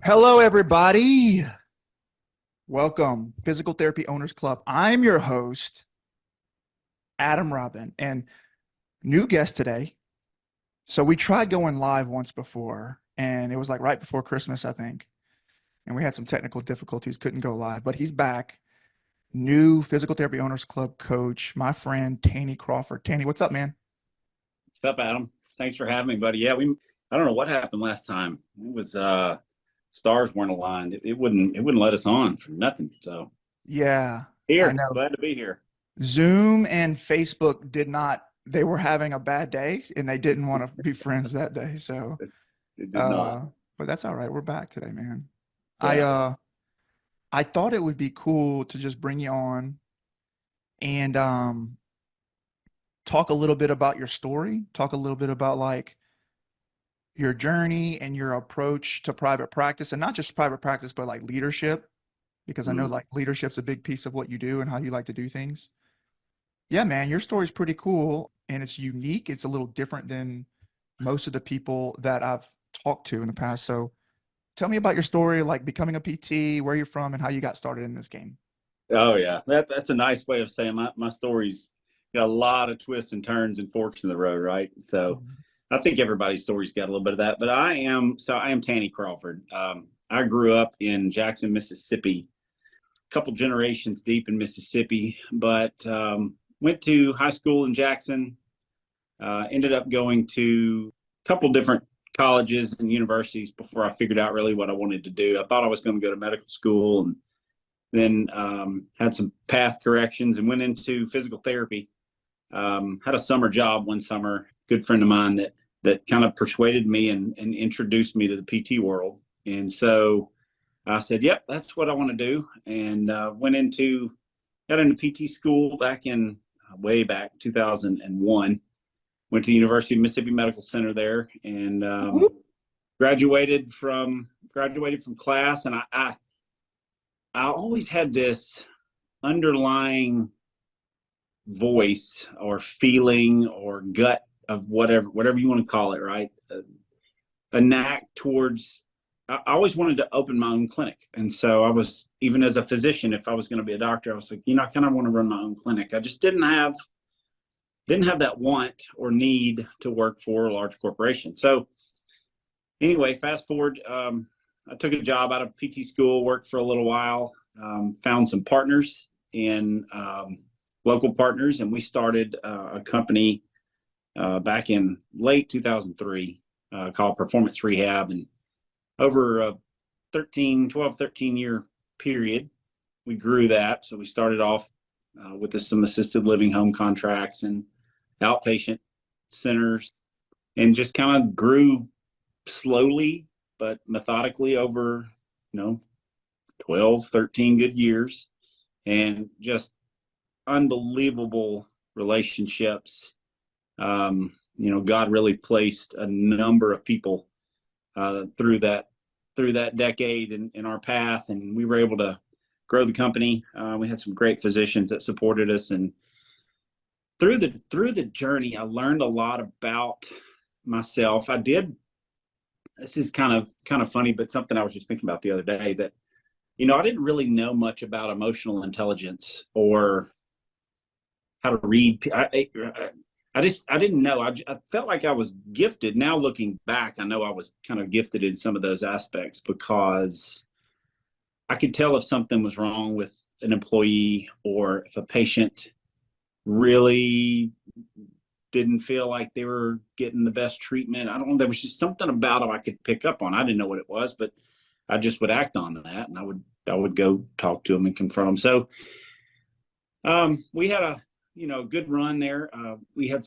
Hello, everybody. Welcome, Physical Therapy Owners Club. I'm your host, Adam Robin, and new guest today. So we tried going live once before, and it was like right before Christmas, I think. And we had some technical difficulties, couldn't go live, but he's back. New Physical Therapy Owners Club coach, my friend, Tanny Crawford. Tanny, what's up, man? What's up, Adam? Thanks for having me, buddy. Yeah, I don't know what happened last time. It was stars weren't aligned. It wouldn't let us on for nothing. So Yeah, I here, know. glad to be here. Zoom and Facebook did not, they were having a bad day and they didn't want to be friends that day. So, It did not. uh, but that's all right. We're back today, man. I, Yeah. uh, I thought it would be cool to just bring you on and, talk a little bit about your story, talk a little bit about like your journey and your approach to private practice, and not just private practice, but like leadership, because I know Mm. like leadership's a big piece of what you do and how you like to do things. Yeah, man, your story's pretty cool and it's unique. It's a little different than most of the people that I've talked to in the past. So tell me about your story, like becoming a PT, where you're from, and how you got started in this game. Oh yeah, that's a nice way of saying my story's got a lot of twists and turns and forks in the road, right? So Mhm. I think everybody's story's got a little bit of that. But I am Tanny Crawford. I grew up in Jackson, Mississippi, a couple generations deep in Mississippi, but went to high school in Jackson. Ended up going to a couple different colleges and universities before I figured out really what I wanted to do. I thought I was going to go to medical school, and then had some path corrections and went into physical therapy. Had a summer job one summer. Good friend of mine that kind of persuaded me and introduced me to the PT world. And so I said, "Yep, that's what I want to do." And got into PT school back in way back 2001. Went to the University of Mississippi Medical Center there, and graduated from class. And I always had this underlying voice or feeling or gut of whatever you want to call it, right? A knack towards. I always wanted to open my own clinic, and so I was, even as a physician, if I was going to be a doctor, I was like, I kind of want to run my own clinic. I just didn't have that want or need to work for a large corporation. So anyway, fast forward, I took a job out of PT school, worked for a little while, found some partners in local partners, and we started a company back in late 2003 called Performance Rehab. And over a 13 year period, we grew that. So we started off with some assisted living home contracts and outpatient centers, and just kind of grew slowly but methodically over, you know, 12, 13 good years, and just unbelievable relationships. God really placed a number of people through that decade in our path, and we were able to grow the company. We had some great physicians that supported us, and through the journey, I learned a lot about myself. I did. This is kind of funny, but something I was just thinking about the other day, that I didn't really know much about emotional intelligence or how to read. I didn't know. I felt like I was gifted. Now looking back, I know I was kind of gifted in some of those aspects, because I could tell if something was wrong with an employee, or if a patient really didn't feel like they were getting the best treatment. I don't know. There was just something about them I could pick up on. I didn't know what it was, but I just would act on that, and I would go talk to them and confront them. So we had a good run there. We had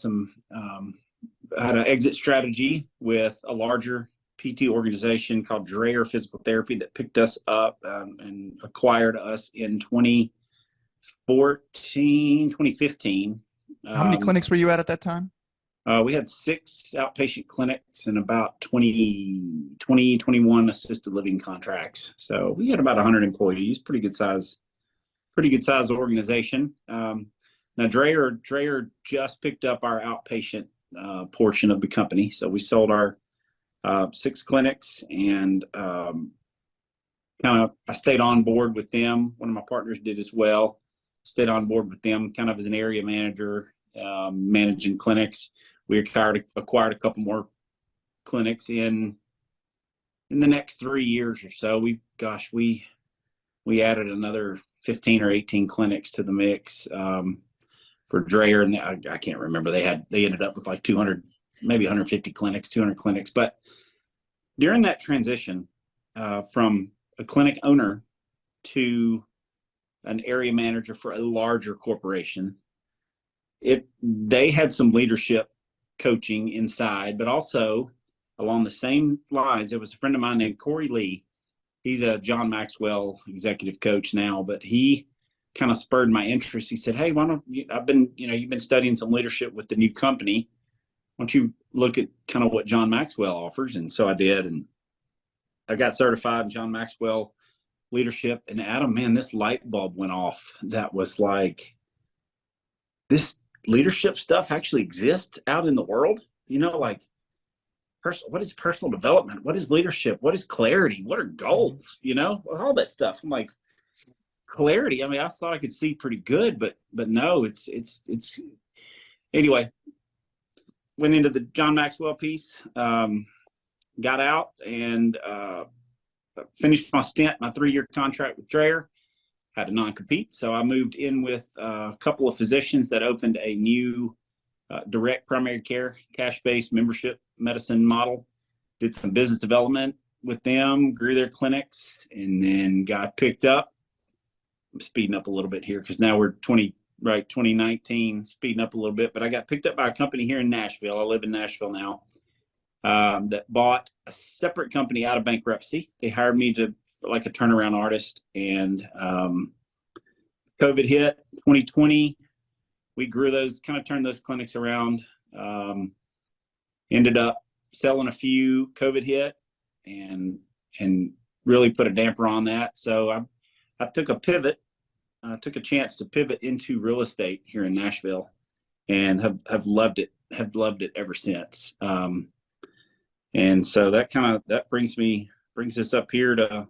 had an exit strategy with a larger PT organization called Dreyer Physical Therapy that picked us up and acquired us in 2015. How many clinics were you at that time? We had 6 outpatient clinics and about 21 assisted living contracts. So we had about 100 employees, pretty good size organization. Now Dreyer just picked up our outpatient portion of the company. So we sold our 6 clinics, and I stayed on board with them. One of my partners did as well. Stayed on board with them kind of as an area manager, managing clinics. We acquired a couple more clinics in the next 3 years or so. We added another 15 or 18 clinics to the mix for Dreher, and I can't remember. They ended up with like 200, maybe 150 clinics, 200 clinics. But during that transition from a clinic owner to an area manager for a larger corporation, they had some leadership coaching inside, but also along the same lines. There was a friend of mine named Corey Lee. He's a John Maxwell executive coach now, but he kind of spurred my interest. He said, "Hey, why don't you, you've been studying some leadership with the new company. Why don't you look at kind of what John Maxwell offers?" And so I did, and I got certified in John Maxwell leadership. And Adam, man, this light bulb went off. That was like, this leadership stuff actually exists out in the world. Like, what is personal development? What is leadership? What is clarity? What are goals? All that stuff. I'm like, clarity. I mean, I thought I could see pretty good, but no, it's anyway. Went into the John Maxwell piece, got out, and finished my stint, my 3-year contract with Dreher. Had a non-compete, so I moved in with a couple of physicians that opened a new direct primary care, cash-based membership medicine model. Did some business development with them, grew their clinics, and then got picked up. I'm speeding up a little bit here because now we're 2019, speeding up a little bit. But I got picked up by a company here in Nashville. I live in Nashville now. That bought a separate company out of bankruptcy. They hired me like a turnaround artist, and COVID hit 2020. We grew those, kind of turned those clinics around. Ended up selling a few. COVID hit, and really put a damper on that. So I took a pivot. Took a chance to pivot into real estate here in Nashville, and have loved it. Have loved it ever since. And so that brings us up here to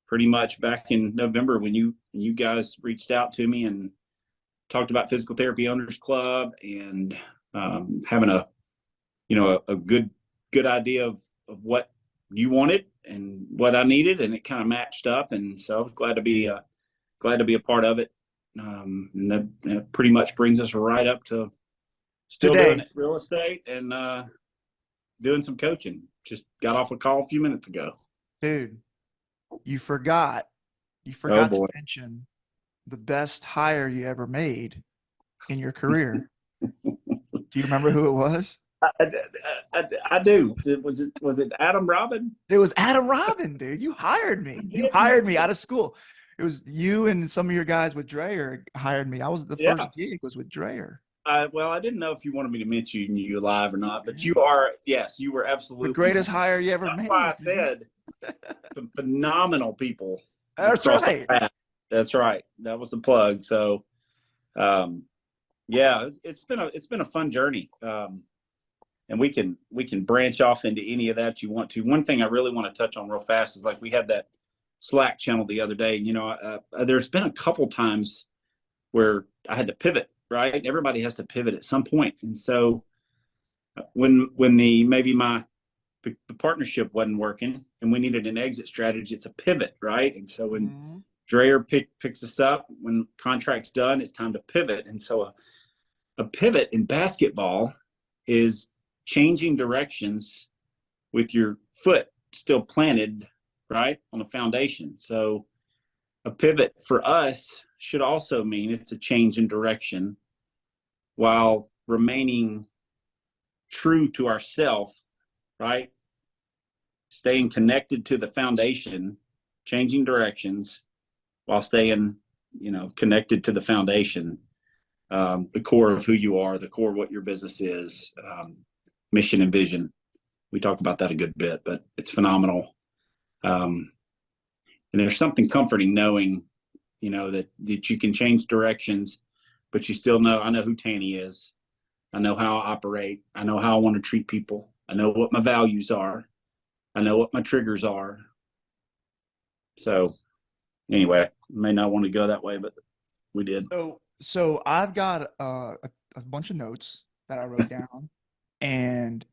pretty much back in November when you guys reached out to me and talked about Physical Therapy Owners Club, and having a good idea of what you wanted and what I needed, and it kind of matched up. And so I was glad to be a part of it. And that pretty much brings us right up to still Today. doing real estate and doing some coaching. Just got off a call a few minutes ago. Dude, you forgot Oh, to boy. mention the best hire you ever made in your career. Do you remember who it was? I do. Was it Adam Robin? It was Adam Robin, dude. You hired me. You hired me out of school. It was you and some of your guys with Dreher hired me. I was the first gig was with Dreher. Well, I didn't know if you wanted me to mention you live or not, but you were absolutely the greatest hire you ever made. That's why I said some phenomenal people. That's right. That's right. That was the plug. So, it's been a fun journey. And we can branch off into any of that you want to. One thing I really want to touch on real fast is, like, we had that Slack channel the other day. There's been a couple times where I had to pivot. Right, everybody has to pivot at some point, and so when the partnership wasn't working and we needed an exit strategy, it's a pivot, right? And so when Dreher picks us up, when contract's done, it's time to pivot. And so a pivot in basketball is changing directions with your foot still planted, right, on the foundation. So a pivot for us should also mean it's a change in direction while remaining true to ourselves, right? Staying connected to the foundation, changing directions while staying, connected to the foundation, the core of who you are, the core of what your business is, mission and vision. We talk about that a good bit, but it's phenomenal. And there's something comforting knowing, that you can change directions, but you still know, I know who Tanny is. I know how I operate. I know how I want to treat people. I know what my values are. I know what my triggers are. So anyway, may not want to go that way, but we did. So I've got a bunch of notes that I wrote down, and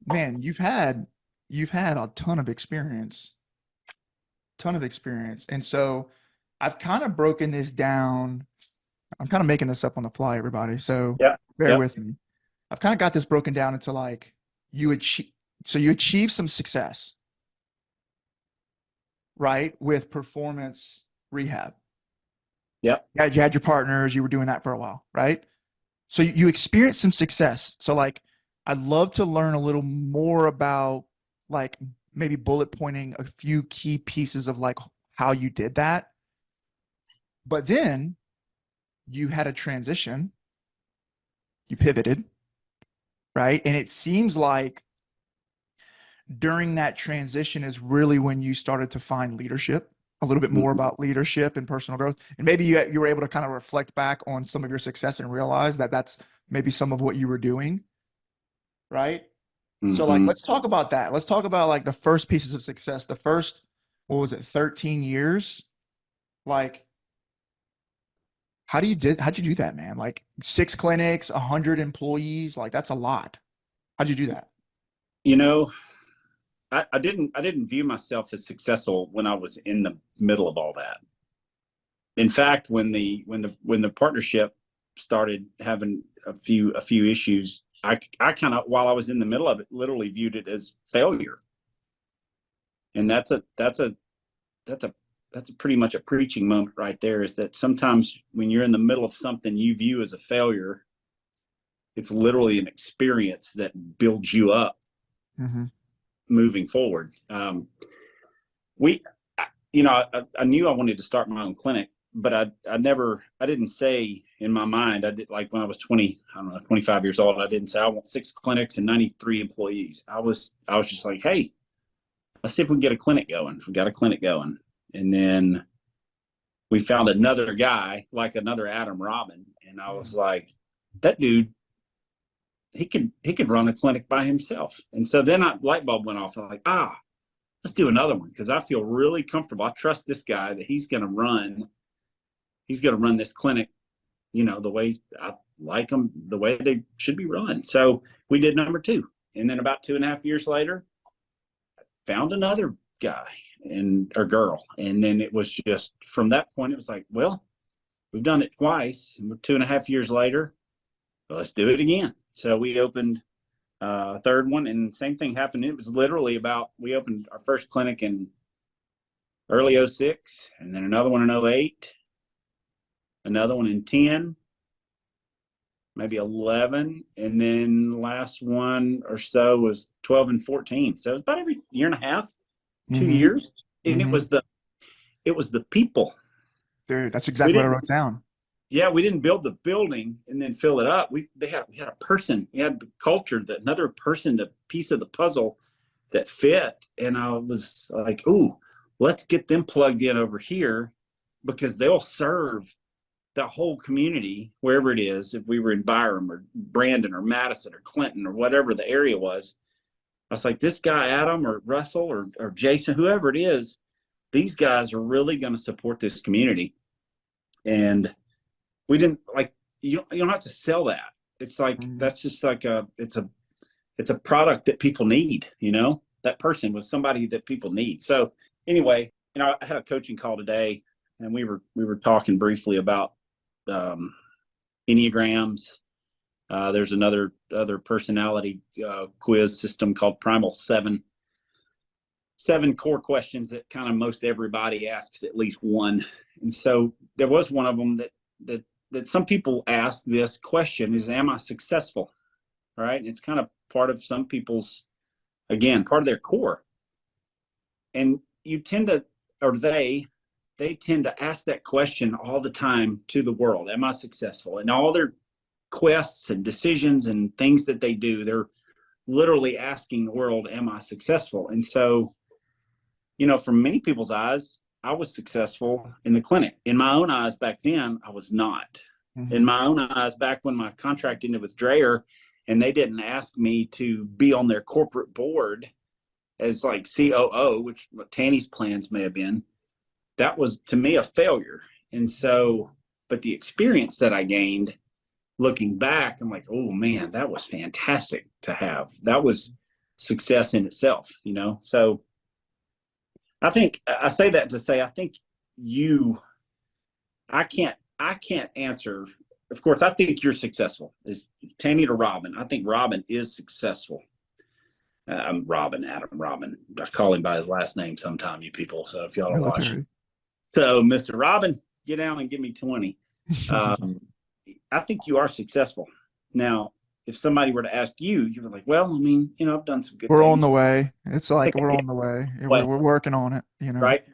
man, you've had a ton of experience, and so I've kind of broken this down. I'm kind of making this up on the fly, everybody. So Yeah. bear Yep. with me. I've kind of got this broken down into like you achieve, so you achieve some success, right, with performance rehab. Yep. You had your partners, you were doing that for a while, right? So you experienced some success. So like, I'd love to learn a little more about like maybe bullet pointing a few key pieces of like how you did that. But then you had a transition, you pivoted, right? And it seems like during that transition is really when you started to find leadership, a little bit more Mhm. about leadership and personal growth. And maybe you were able to kind of reflect back on some of your success and realize that that's maybe some of what you were doing, right? So like Mhm. let's talk about that. Let's talk about like the first pieces of success. The first, what was it, 13 years? Like how'd you do that, man? Like 6 clinics, 100 employees, like that's a lot. How'd you do that? You know, I didn't view myself as successful when I was in the middle of all that. In fact, when the partnership started having a few issues, I kind of, while I was in the middle of it, literally viewed it as failure. And that's a that's a pretty much a preaching moment right there, is that sometimes when you're in the middle of something you view as a failure, it's literally an experience that builds you up Mm-hmm. moving forward. We you know, I knew I wanted to start my own clinic, but I didn't say in my mind, I did, like when I was 20, I don't know, 25 years old, I didn't say I want 6 clinics and 93 employees. I was just like, hey, let's see if we can get a clinic going. We got a clinic going. And then we found another guy, like another Adam Robin. And I was like, that dude, he could run a clinic by himself. And so then light bulb went off. I'm like, let's do another one, because I feel really comfortable. I trust this guy that he's gonna run this clinic, the way I like them, the way they should be run. So we did number two. And then about 2.5 years later, found another guy and or girl. And then it was just from that point, it was like, well, we've done it twice. And 2.5 years later, well, let's do it again. So we opened a third one, and same thing happened. It was literally we opened our first clinic in early '06, and then another one in '08, another one in 10, maybe 11, and then last one or so was 12 and 14. So it was about every year and a half, two Mm-hmm. years, and it Mm-hmm. was the people. Dude, that's We exactly what I didn't, wrote down. yeah, we didn't build the building and then fill it up. We had a person, we had the culture, that another person, the piece of the puzzle that fit, and I was like, ooh, let's get them plugged in over here, because they'll serve the whole community wherever it is. If we were in Byram or Brandon or Madison or Clinton or whatever the area was, I was like, this guy Adam or Russell or Jason, whoever it is, these guys are really going to support this community. And we didn't, like, you don't have to sell that. It's like, Mm-hmm. that's just like it's a product that people need. That person was somebody that people need. So anyway, I had a coaching call today, and we were talking briefly about enneagrams. There's other personality quiz system called Primal Seven. 7 core questions that kind of most everybody asks at least one. And so there was one of them that some people ask this question is, am I successful? All right. And it's kind of part of some people's, again, part of their core. And you tend to, or they tend to ask that question all the time to the world. Am I successful? And all their quests and decisions and things that they do, they're literally asking the world, am I successful? And so, from many people's eyes, I was successful in the clinic. In my own eyes back then, I was not. In Mm-hmm. my own eyes, back when my contract ended with Dreyer, and they didn't ask me to be on their corporate board as like COO, which what Tanny's plans may have been, that was to me a failure. And so, but the experience that I gained looking back, I'm like, oh man, that was fantastic to have. That was success in itself, you know? So I think I say that to say, I think you, I can't answer. Of course, I think you're successful. Is Tanny to Robin? I think Robin is successful. I'm Robin, Adam Robin. I call him by his last name sometime, you people. So if y'all are watching, Military. so Mr. Robin, get down and give me 20. Um, I think you are successful. Now, if somebody were to ask you, you were like, well, I mean, you know, I've done some good We're on the things. way. It's like we're on the way. Way, We're working on it, you know. right?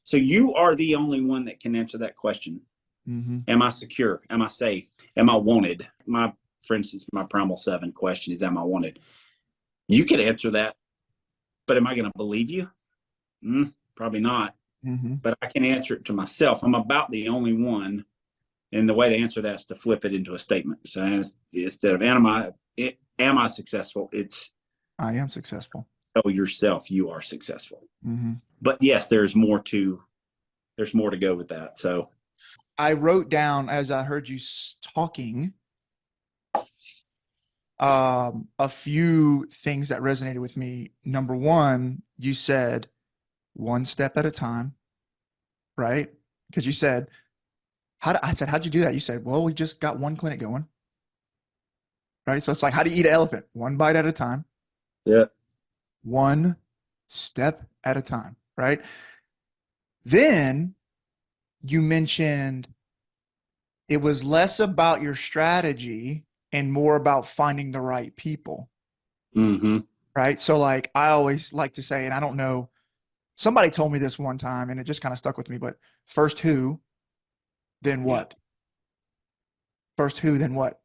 So you are the only one that can answer that question. Mm-hmm. Am I secure? Am I safe? Am I wanted? For instance, my primal 7 question is, am I wanted? You could answer that, but am I going to believe you? Probably not. Mm-hmm. But I can answer it to myself. I'm about the only one. And the way to answer that is to flip it into a statement. So instead of am I successful? It's I am successful. tell yourself you are successful. Mm-hmm. But yes, there's more to go with that. So I wrote down as I heard you talking a few things that resonated with me. Number one, you said one step at a time, right? Because you said, I said, how'd you do that? You said, well, we just got one clinic going, right? So it's like, how do you eat an elephant? One bite at a time, yeah, one step at a time, right? Then you mentioned it was less about your strategy and more about finding the right people, mm-hmm. right? So like I always like to say, and I don't know, somebody told me this one time and it just kind of stuck with me, but first who, then what? Yeah. First who, then what?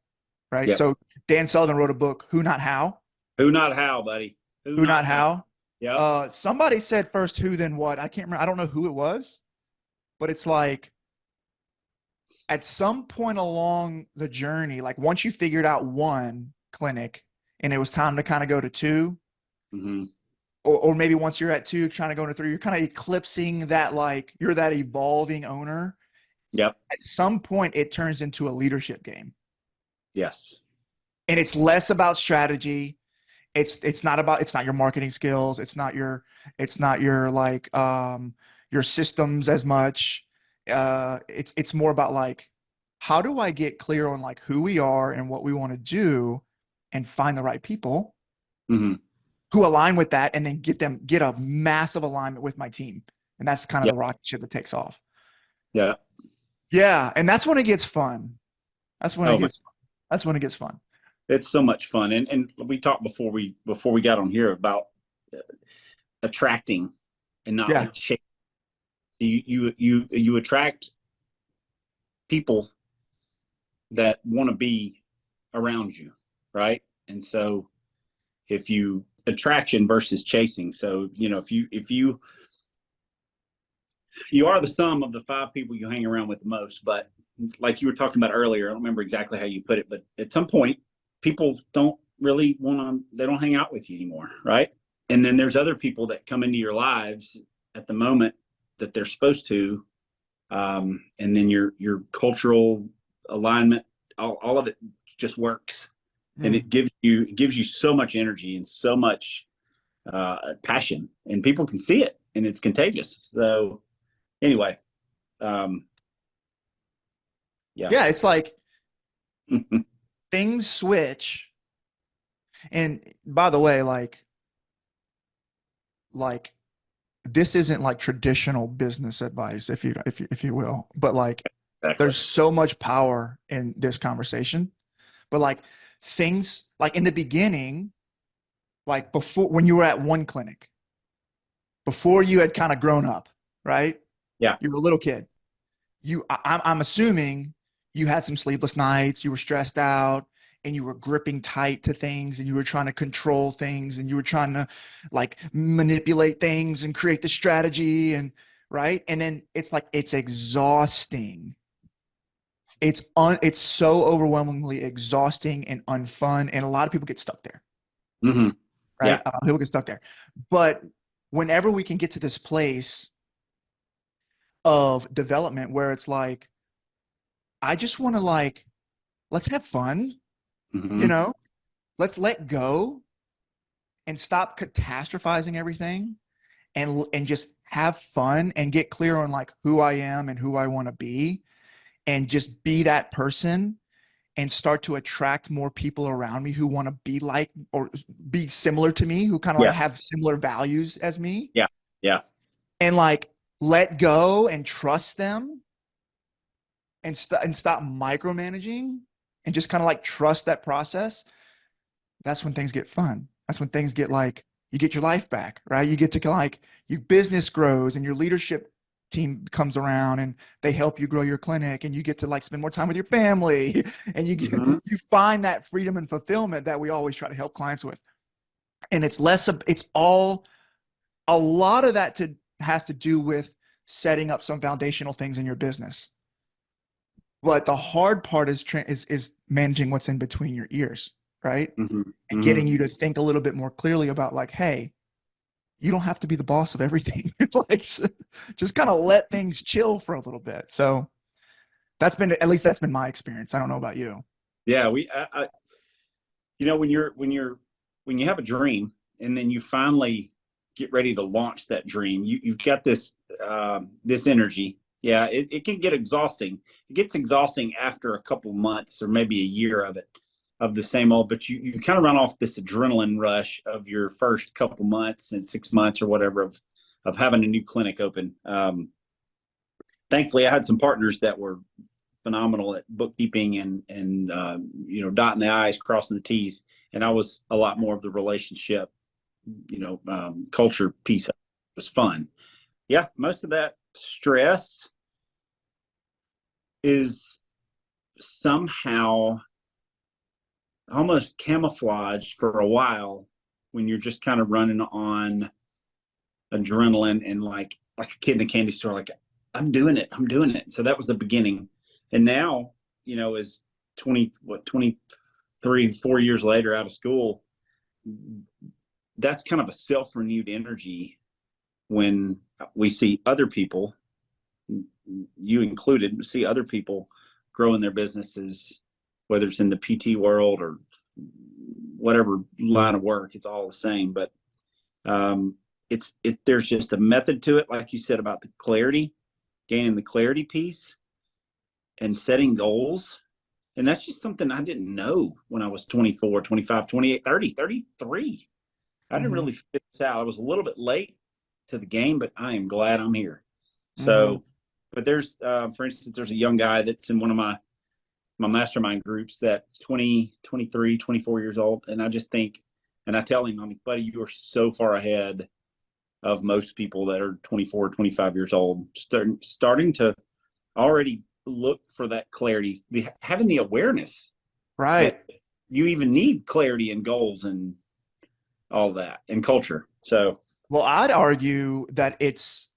Right? Yep. So Dan Sullivan wrote a book, Who Not How. Who not how, buddy? Who Not How. Yep. Somebody said first who, then what? I can't remember. I don't know who it was, but it's like at some point along the journey, like once you figured out one clinic and it was time to kind of go to two, Mm-hmm. or maybe once you're at two, trying to go into three, you're kind of eclipsing that, like you're that evolving owner. Yep. At some point, it turns into a leadership game. Yes. And it's less about strategy. It's not your marketing skills. It's not your like your systems as much. It's more about like, how do I get clear on like who we are and what we want to do and find the right people Mm-hmm. who align with that and then get a massive alignment with my team. And that's kind of Yep. the rocket ship that takes off. Yeah. Yeah. And that's when it gets fun. That's when it Oh man, gets fun. That's when it gets fun. it's so much fun. And we talked before we got on here about attracting and not Yeah. like chasing. You attract people that want to be around you, right? And so if you attraction versus chasing, so you know if you are the sum of the 5 people you hang around with the most, but like you were talking about earlier, I don't remember exactly how you put it, but at some point people don't really want to, they don't hang out with you anymore, right? And then there's other people that come into your lives at the moment that they're supposed to, and then your cultural alignment, all of it just works, and it gives you so much energy and so much passion, and people can see it, and it's contagious. So anyway, yeah. Yeah. It's like things switch. And by the way, like this isn't like traditional business advice, if you will, but like Exactly. there's so much power in this conversation. But like things like in the beginning, like before when you were at one clinic, before you had kind of grown up, right? Yeah. You were a little kid. I'm assuming you had some sleepless nights, you were stressed out, and you were gripping tight to things, and you were trying to control things, and you were trying to like manipulate things and create the strategy, and right. And then it's like it's exhausting. It's so overwhelmingly exhausting and unfun, and a lot of people get stuck there, Mm-hmm. right? Yeah. People get stuck there. But whenever we can get to this place of development where it's like, I just want to like, let's have fun, you Hmm. know, let's let go and stop catastrophizing everything and just have fun and get clear on like who I am and who I want to be and just be that person and start to attract more people around me who want to be like or be similar to me, who kind of like Yeah. have similar values as me, Yeah. Yeah. and like let go and trust them and stop micromanaging and just kind of like trust that process. That's when things get fun. That's when things get like you get your life back, right? You get to like your business grows and your leadership team comes around and they help you grow your clinic and you get to like spend more time with your family and Hmm. you find that freedom and fulfillment that we always try to help clients with. And it's less of it's all a lot of that to has to do with setting up some foundational things in your business. But the hard part is managing what's in between your ears, right? Hmm. And Hmm. getting you to think a little bit more clearly about like, hey, you don't have to be the boss of everything. Like, just kind of let things chill for a little bit. So that's been at least that's been my experience. I don't know about you. Yeah. When you have a dream and then you finally get ready to launch that dream, you've got this energy. Yeah, it can get exhausting. It gets exhausting after a couple months or maybe a year of it, of the same old, but you kind of run off this adrenaline rush of your first couple months and 6 months or whatever of having a new clinic open. Thankfully I had some partners that were phenomenal at bookkeeping and dotting the I's, crossing the T's. And I was a lot more of the relationship, culture piece. Of it was fun. Yeah, most of that stress is somehow almost camouflaged for a while when you're just kind of running on adrenaline and like a kid in a candy store, like I'm doing it. So that was the beginning. And now, as 23, 4 years later out of school, that's kind of a self-renewed energy when we see other people, you included, see other people growing their businesses, whether it's in the PT world or whatever line of work, it's all the same. But there's just a method to it, like you said about the clarity, gaining the clarity piece and setting goals. And that's just something I didn't know when I was 24, 25, 28, 30, 33. I didn't Mm-hmm. really fit this out. I was a little bit late to the game, but I am glad I'm here. Mm-hmm. So, but for instance, there's a young guy that's in one of my mastermind groups that's 20, 23, 24 years old. And I just think, and I tell him, I'm like, buddy, you are so far ahead of most people that are 24, 25 years old, starting to already look for that clarity, having the awareness Right. that you even need clarity and goals and all that and culture. So, Well, I'd argue that it's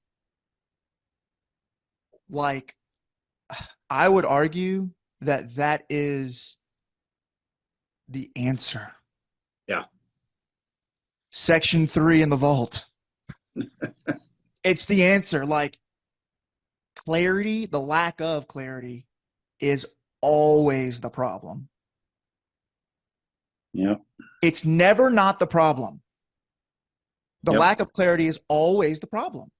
like I would argue that that is the answer. yeah. Section 3 in the vault. It's the answer. Like clarity, the lack of clarity is always the problem. Yep. It's never not the problem. The Yep. lack of clarity is always the problem,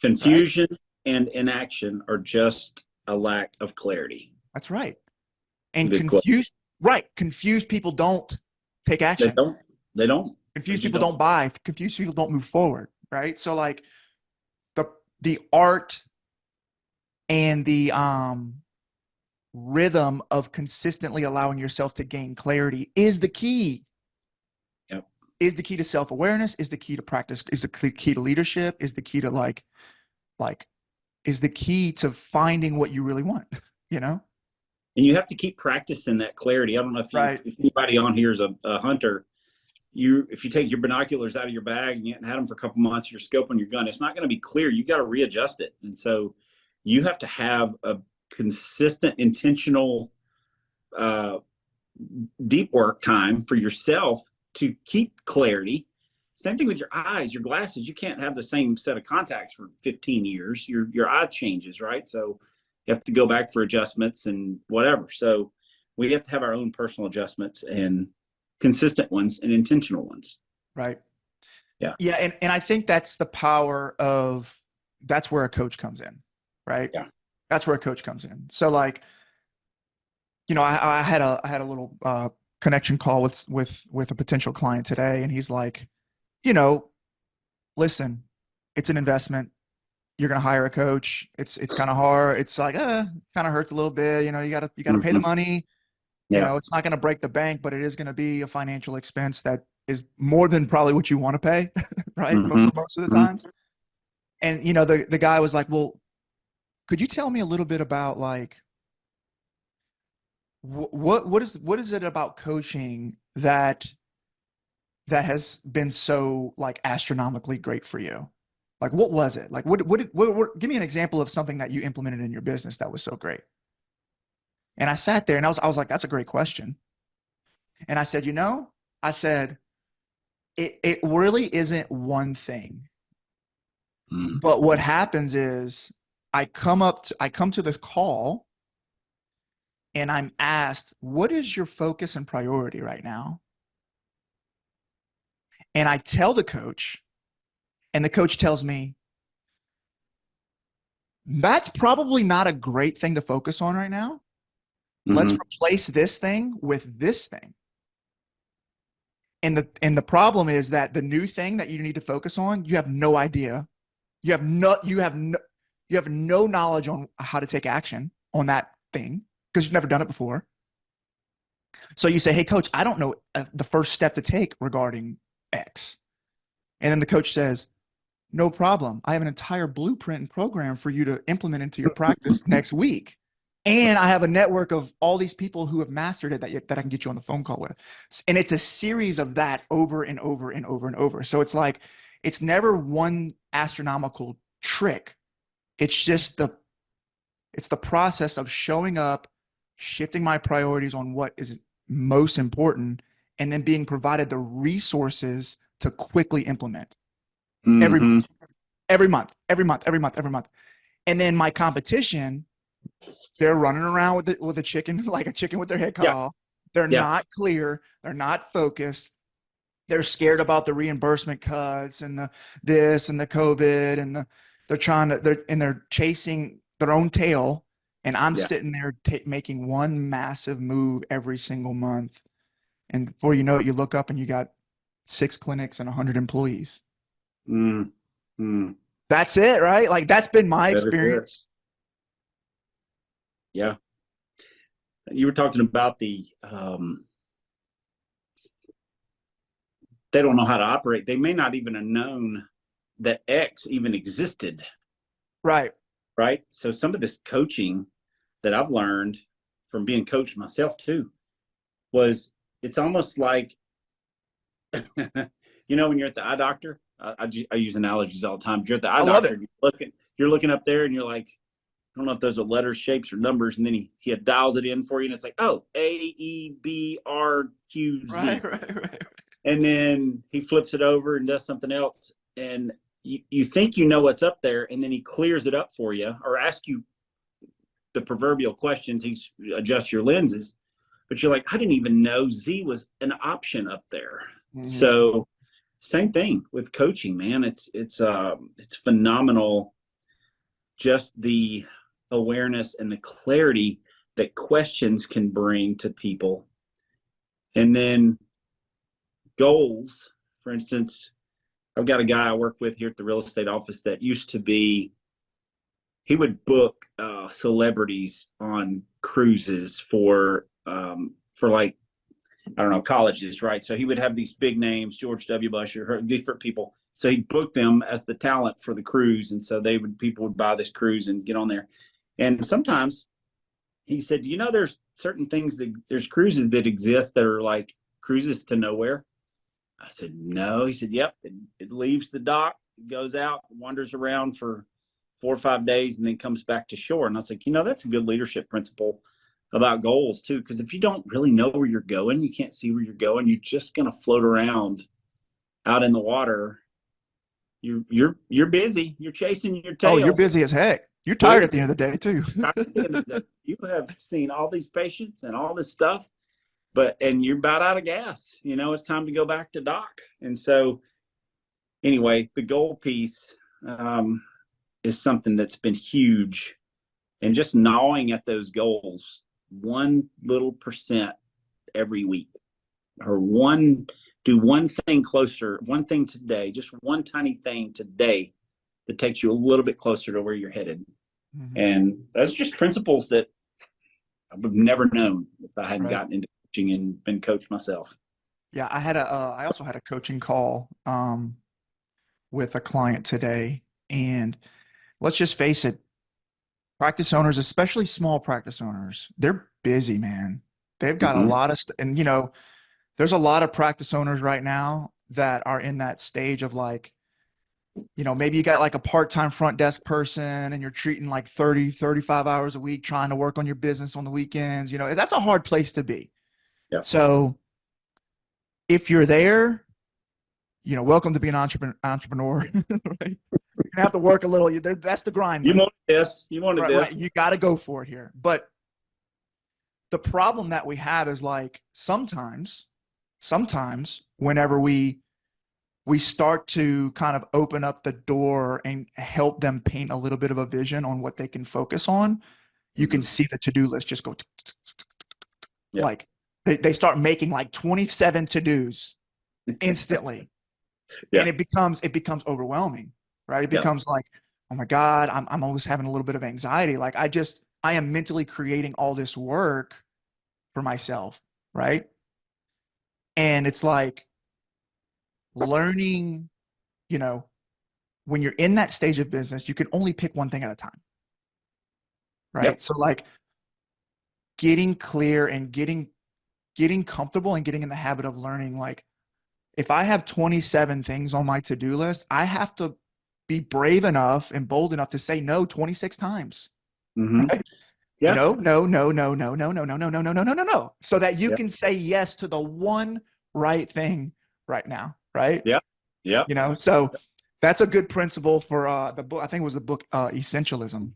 right? Confusion and inaction are just a lack of clarity. That's right. And Good question. confused people don't take They action. don't. They don't. They Confused just people don't. don't buy. Confused people don't move forward, right? So like the the art and the rhythm of consistently allowing yourself to gain clarity is the key. Yep. Is the key to self-awareness, is the key to practice, is the key to leadership, is the key to like is the key to finding what you really want, you know? And you have to keep practicing that clarity. I don't know Right. if anybody on here is a hunter. If you take your binoculars out of your bag and you hadn't had them for a couple months, you're scoping your gun, it's not going to be clear. You got to readjust it. And so you have to have a consistent, intentional, uh, deep work time for yourself to keep clarity Same thing with your eyes, your glasses. You can't have the same set of contacts for 15 years. Your eye changes, right? So you have to go back for adjustments and whatever. So we have to have our own personal adjustments, and consistent ones and intentional ones. Right. Yeah. Yeah. And I think that's the power of, that's where a coach comes in, right? Yeah. That's where a coach comes in. So like, I had a little connection call with a potential client today, and he's like, listen, it's an investment. You're going to hire a coach. It's kind of hard. It's like, kind of hurts a little bit. You got to pay the money. Yeah. It's not going to break the bank, but it is going to be a financial expense that is more than probably what you want to pay, right? For most of the times. And, the guy was like, well, could you tell me a little bit about like, what is it about coaching that has been so like astronomically great for you? Like, what was it? Like, what give me an example of something that you implemented in your business that was so great. And I sat there and I was like, that's a great question. And I said, I said, it really isn't one thing. But what happens is I come to the call and I'm asked, what is your focus and priority right now? And I tell the coach, and the coach tells me, that's probably not a great thing to focus on right now. Let's replace this thing with this thing. And the problem is that the new thing that you need to focus on, you have no idea. You have no knowledge on how to take action on that thing because you've never done it before. So you say, hey, coach, I don't know the first step to take regarding X. And then the coach says, no problem. I have an entire blueprint and program for you to implement into your practice next week. And I have a network of all these people who have mastered it that I can get you on the phone call with. And it's a series of that over and over and over and over. So it's like, it's never one astronomical trick. It's just it's the process of showing up, shifting my priorities on what is most important, and then being provided the resources to quickly implement every month. And then my competition, they're running around with a chicken, like a chicken with their head cut off. They're not clear. They're not focused. They're scared about the reimbursement cuts and this and the COVID, and they're chasing their own tail. And I'm sitting there making one massive move every single month. And before you know it, you look up and you got 6 clinics and 100 employees. That's it, right? Like, that's been my experience. Yeah. You were talking about they don't know how to operate. They may not even have known that X even existed. Right. Right. So some of this coaching that I've learned from being coached myself too was, it's almost like, when you're at the eye doctor, I use analogies all the time. You're at the eye doctor, you're looking up there and you're like, I don't know if those are letters, shapes, or numbers. And then he dials it in for you. And it's like, oh, 𝐂𝐸𝐵𝑅𝐾𝐍. Right. And then he flips it over and does something else. And you think you know what's up there. And then he clears it up for you, or asks you the proverbial questions. He adjusts your lenses. But you're like, I didn't even know Z was an option up there. So same thing with coaching, man. It's phenomenal. Just the awareness and the clarity that questions can bring to people. And then goals, for instance, I've got a guy I work with here at the real estate office that used to be, he would book celebrities on cruises for like, I don't know, colleges, right? So he would have these big names, George W. Bush, or different people. So he booked them as the talent for the cruise. And so people would buy this cruise and get on there. And sometimes he said, there's certain things there's cruises that exist that are like cruises to nowhere. I said, no. He said, yep. It leaves the dock, goes out, wanders around for 4 or 5 days, and then comes back to shore. And I was like, that's a good leadership principle about goals too. Because if you don't really know where you're going, you can't see where you're going, you're just going to float around out in the water, you're busy. You're chasing your Oh, you're tail. busy as heck. You're tired at the Busy. end of the day too. At the end of the day, you have seen all these patients and all this stuff, and you're about out of gas. It's time to go back to doc. And so, anyway, the goal piece is something that's been huge, and just gnawing at those goals, 1% every week, or do one thing closer, one thing today, just one tiny thing today that takes you a little bit closer to where you're headed. Mm-hmm. And that's just principles that I would have never known if I hadn't gotten into coaching and been coached myself. Yeah, I also had a coaching call with a client today, and let's just face it, practice owners, especially small practice owners, they're busy, man. They've got a lot of and there's a lot of practice owners right now that are in that stage of like, maybe you got like a part-time front desk person and you're treating like 30, 35 hours a week, trying to work on your business on the weekends. That's a hard place to be. Yeah. So if you're there, welcome to be an entrepreneur, right? You're gonna have to work a little. That's the grind. You wanted this. You wanted this. Right. You got to go for it here. But the problem that we have is like sometimes whenever we start to kind of open up the door and help them paint a little bit of a vision on what they can focus on, you can see the to-do list just go like they start making like 27 to-dos instantly. And it becomes overwhelming, right? It becomes like, oh my God, I'm always having a little bit of anxiety. Like I am mentally creating all this work for myself, right? And it's like learning, when you're in that stage of business, you can only pick one thing at a time, right? Yep. So like getting clear and getting comfortable and getting in the habit of learning, like if I have 27 things on my to-do list, I have to be brave enough and bold enough to say no 26 times. Right? Yeah. No. So that you can say yes to the one right thing right now. Right. Yeah. Yeah. So that's a good principle for the book. I think it was the book, Essentialism.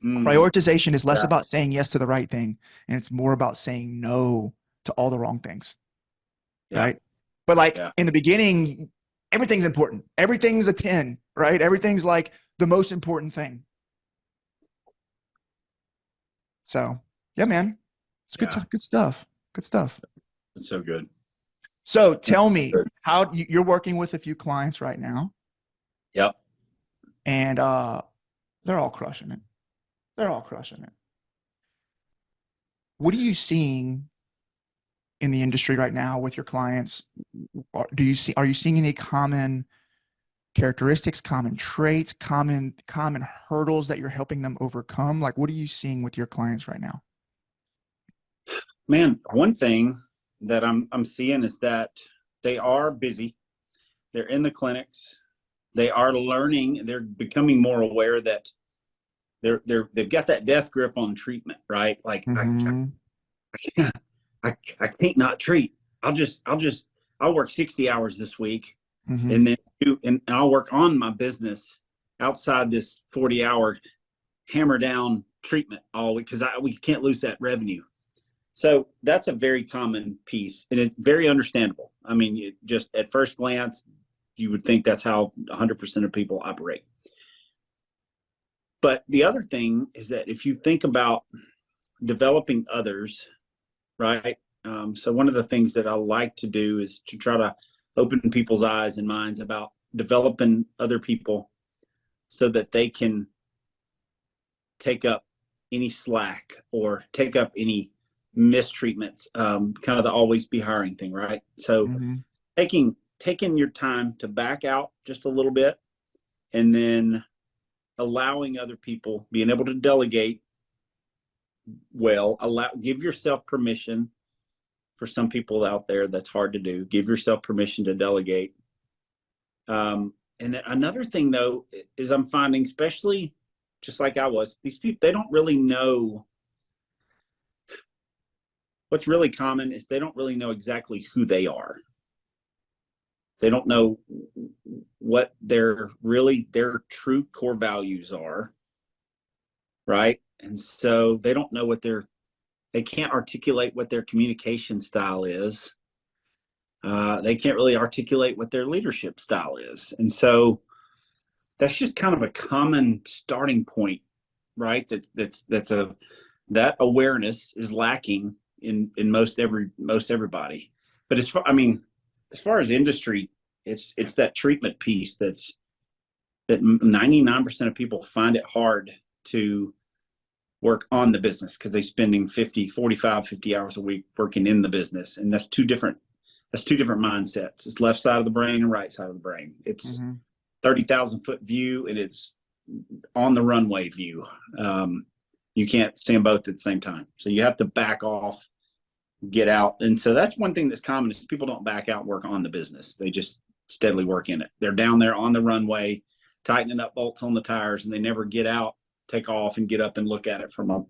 Prioritization is less about saying yes to the right thing, and it's more about saying no to all the wrong things. Yeah. Right. But like in the beginning, everything's important. Everything's a 10, right? Everything's like the most important thing. So yeah, man, it's good stuff. Good stuff. It's so good. So tell me how you're working with a few clients right now. Yep. And they're all crushing it. What are you seeing in the industry right now with your clients? Are you seeing any common characteristics, common traits, common hurdles that you're helping them overcome? Like, what are you seeing with your clients right now? Man, one thing that I'm seeing is that they are busy. They're in the clinics. They are learning. They're becoming more aware that they've got that death grip on treatment, right? Like I can't not treat. I'll work 60 hours this week, and then I'll work on my business outside this 40-hour hammer down treatment all week because we can't lose that revenue. So that's a very common piece, and it's very understandable. I mean, just at first glance, you would think that's how 100% of people operate. But the other thing is that if you think about developing others, right? So one of the things that I like to do is to try to open people's eyes and minds about developing other people so that they can take up any slack or take up any mistreatments, kind of the always be hiring thing, right? So taking your time to back out just a little bit, and then allowing other people, being able to delegate well, give yourself permission. For some people out there, that's hard to do. Give yourself permission to delegate. And then another thing, though, is I'm finding, especially just like I was, these people, they don't really know. What's really common is they don't really know exactly who they are. They don't know what their true core values are, right? And so they don't know they can't articulate what their communication style is. They can't really articulate what their leadership style is. And so that's just kind of a common starting point, right? That awareness is lacking in most everybody. But as far as industry, it's that treatment piece that 99% of people find it hard to work on the business because they're spending 50 hours a week working in the business. And that's two different mindsets. It's left side of the brain and right side of the brain. It's 30,000 foot view and it's on the runway view. You can't see them both at the same time. So you have to back off, get out. And so that's one thing that's common is people don't back out and work on the business. They just steadily work in it. They're down there on the runway, tightening up bolts on the tires, and they never get out, take off, and get up and look at it from a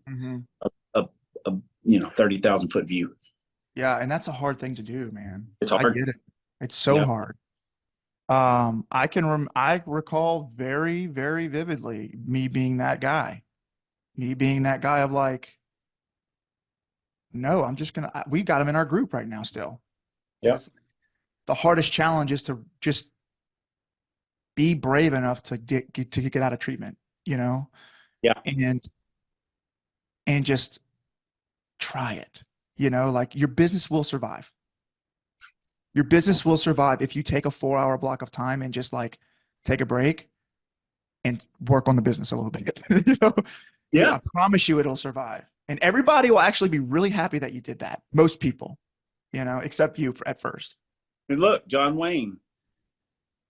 30,000 foot view. Yeah, and that's a hard thing to do, man. It's hard. I get it. It's so hard. I recall very, very vividly me being that guy of like, no, we got him in our group right now still. Yeah. The hardest challenge is to just be brave enough to get out of treatment, Yeah. And just try it, like your business will survive. Your business will survive if you take a 4-hour block of time and just like take a break and work on the business a little bit. Yeah. I promise you it'll survive. And everybody will actually be really happy that you did that. Most people, except you at first. And look, John Wayne,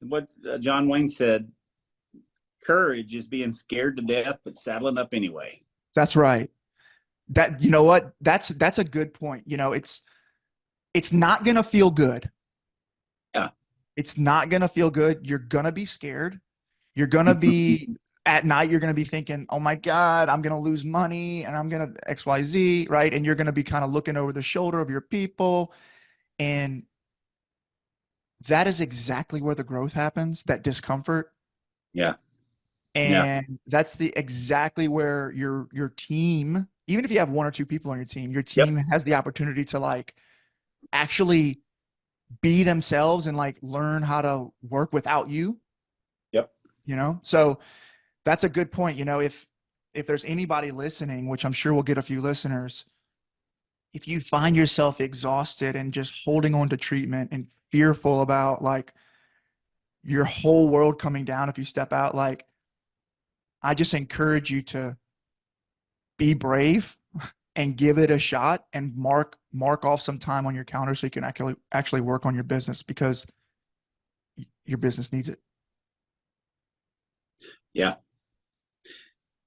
what John Wayne said, courage is being scared to death, but saddling up anyway. That's right. You know what? That's a good point. It's not going to feel good. Yeah. It's not going to feel good. You're going to be scared. You're going to be at night. You're going to be thinking, oh my God, I'm going to lose money and I'm going to XYZ. Right. And you're going to be kind of looking over the shoulder of your people. And that is exactly where the growth happens, that discomfort. Yeah. And that's exactly where your team, even if you have 1 or 2 people on your team has the opportunity to like actually be themselves and like learn how to work without you. Yep. So that's a good point. If there's anybody listening, which I'm sure we'll get a few listeners, if you find yourself exhausted and just holding on to treatment and fearful about like your whole world coming down if you step out, like I just encourage you to be brave and give it a shot and mark off some time on your calendar so you can actually work on your business because your business needs it. Yeah.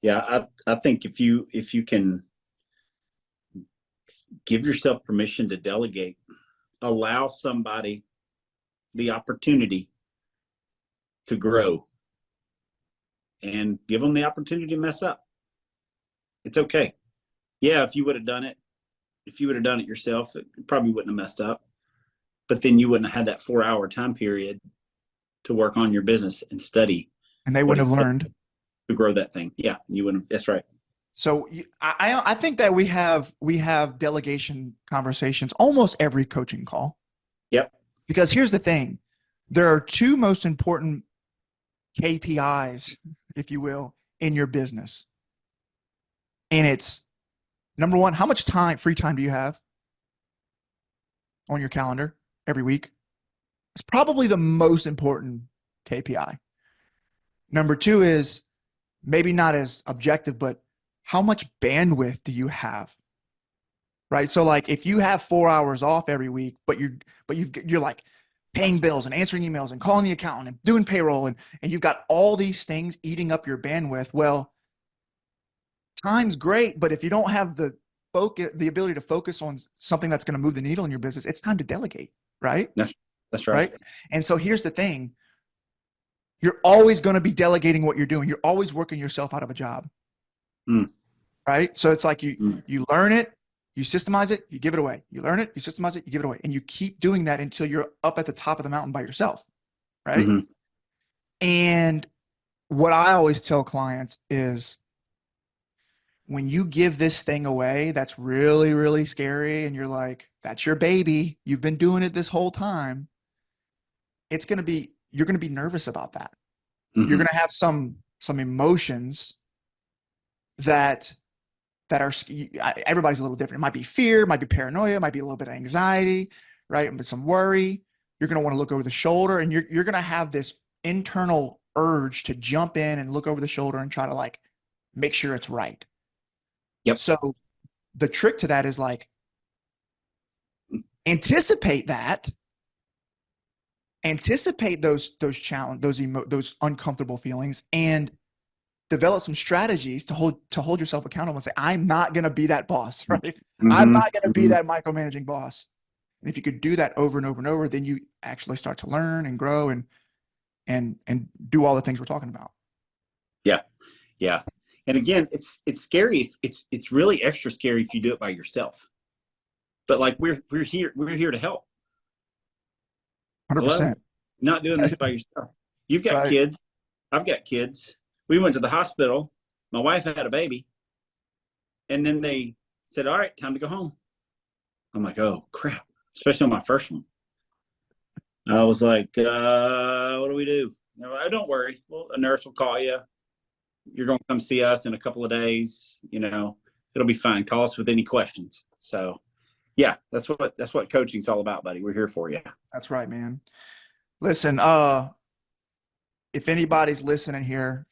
Yeah. I think if you can give yourself permission to delegate, allow somebody the opportunity to grow and give them the opportunity to mess up. It's okay. Yeah. If you would have done it yourself, it probably wouldn't have messed up, but then you wouldn't have had that 4-hour time period to work on your business and study. And they wouldn't have learned to grow that thing. Yeah. You wouldn't. That's right. So I think that we have delegation conversations almost every coaching call. Yep. Because here's the thing. There are 2 most important KPIs, if you will, in your business. And it's number 1, how much free time do you have on your calendar every week? It's probably the most important KPI. Number 2 is maybe not as objective, but how much bandwidth do you have? Right. So like if you have 4 hours off every week, but you're like paying bills and answering emails and calling the accountant and doing payroll and you've got all these things eating up your bandwidth. Well, time's great, but if you don't have the ability to focus on something that's going to move the needle in your business, it's time to delegate. Right. That's right. Right. And so here's the thing. You're always going to be delegating what you're doing. You're always working yourself out of a job. Right. So it's like you learn it, You systemize it, you give it away. You learn it, you systemize it, you give it away. And you keep doing that until you're up at the top of the mountain by yourself. Right. Mm-hmm. And what I always tell clients is when you give this thing away, that's really, really scary. And you're like, that's your baby. You've been doing it this whole time. You're going to be nervous about that. You're Mm-hmm. going to have some emotions that are everybody's a little different. It might be fear, it might be paranoia, it might be a little bit of anxiety, right? But some worry. You're going to want to look over the shoulder, and you're going to have this internal urge to jump in and look over the shoulder and try to like make sure it's right. Yep. So the trick to that is like anticipate that, anticipate those challenge, those uncomfortable feelings, and develop some strategies to hold yourself accountable and say, I'm not going to be that boss, right? Mm-hmm. I'm not going to be Mm-hmm. that micromanaging boss. And if you could do that over and over and over, then you actually start to learn and grow and do all the things we're talking about. Yeah. Yeah. And again, it's scary. It's really extra scary if you do it by yourself. But like we're here to help. 100%. Hello? Not doing this by yourself. You've got Right. kids. I've got kids. We went to the hospital. My wife had a baby. And then they said, all right, time to go home. I'm like, oh crap. Especially on my first one. I was like, what do we do? They're like, oh, don't worry. Well, a nurse will call you. You're going to come see us in a couple of days. You know, it'll be fine. Call us with any questions. So yeah, that's what coaching's all about, buddy. We're here for you. That's right, man. Listen, if anybody's listening here,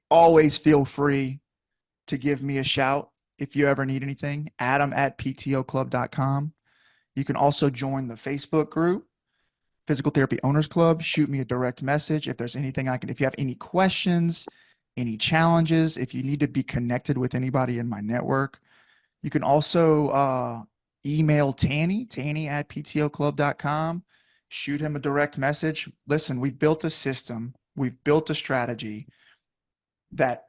always feel free to give me a shout if you ever need anything. Adam@ptoclub.com. You can also join the Facebook group, Physical Therapy Owners Club. Shoot me a direct message if there's anything if you have any questions, any challenges, if you need to be connected with anybody in my network. You can also email Tanny@ptoclub.com. Shoot him a direct message. Listen, we've built a system, we've built a strategy that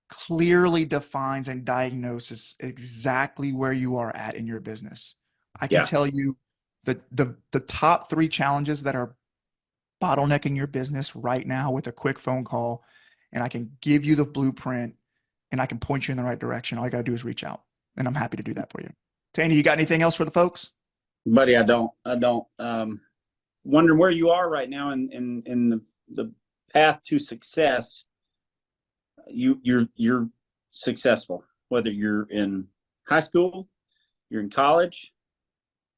clearly defines and diagnoses exactly where you are at in your business. I can tell you the top 3 challenges that are bottlenecking your business right now with a quick phone call, and I can give you the blueprint and I can point you in the right direction. All you got to do is reach out, and I'm happy to do that for you. Tanny, you got anything else for the folks? Buddy, I don't. Wondering where you are right now in the path to success. You're successful, whether you're in high school, you're in college,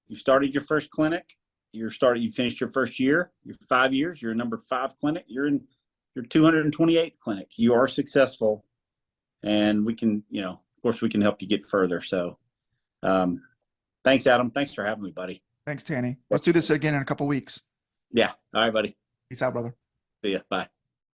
you started your first clinic, you finished your first year, you're 5 years, you're a number 5 clinic, you're in your 228th clinic. You are successful, and we can, of course, we can help you get further. So, thanks, Adam. Thanks for having me, buddy. Thanks, Tanny. Let's do this again in a couple weeks. Yeah. All right, buddy. Peace out, brother. See ya. Bye.